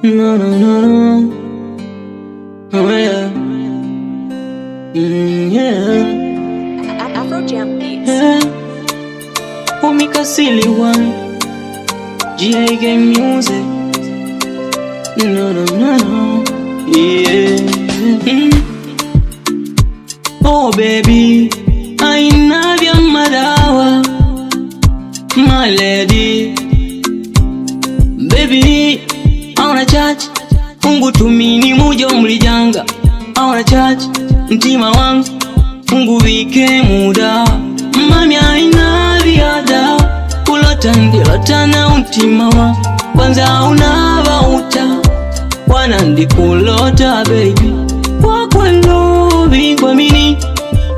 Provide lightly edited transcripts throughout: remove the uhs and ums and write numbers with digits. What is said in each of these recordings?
No, no, no, no. Oh yeah. Yeah. Afrojaam Beats. Yeah. Umikasili one. GA Game Music. No, no, no, no. Yeah. Oh baby, ainavya madawa, my lady. Baby, I wanna charge Mungu tumini mujo mlijanga. I wanna charge mtima wangu Mungu wike muda. Mami ainavya kulota ndilota na mtima wa kwanza unavauta wana ndikulota baby wakwelo bingwa mini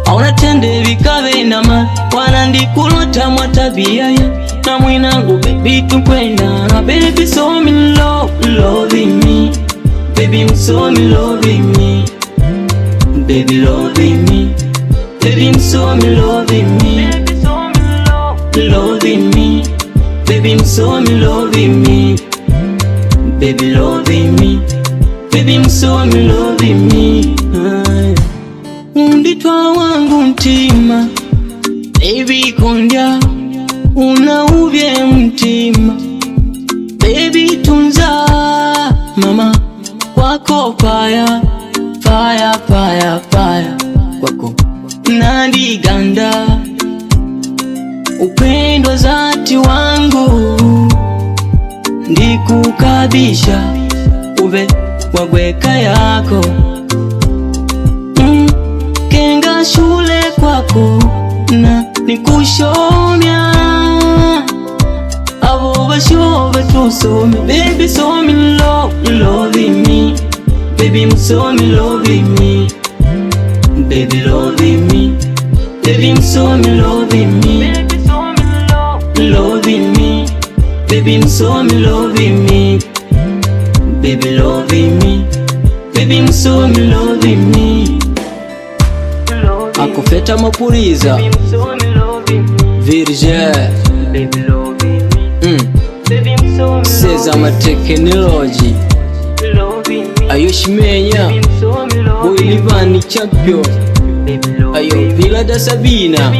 auna tende vikabe nama wana ndikulota mwatabia ya na mwinangu baby tukwenda na baby so me loving me baby so me loving me baby loving me baby so me loving me loving me baby so me loving me baby loving me baby so me loving me unditwa wangu mtima baby kondya unauvye mtima baby tunza mama kwako paya paya paya paya kwako nandiganda upendo zati wangu ndikukabisha ube wagweka yako kenga shule kwako na nikushomya abo bashobe tusome baby so me loving me baby so me loving me baby loving me baby so me loving me loving me baby so me loving me baby loving me baby so me loving me akufeta mapuriza virge seza mateknology ayoshimenya boilivani champion ayo Villa da Sabina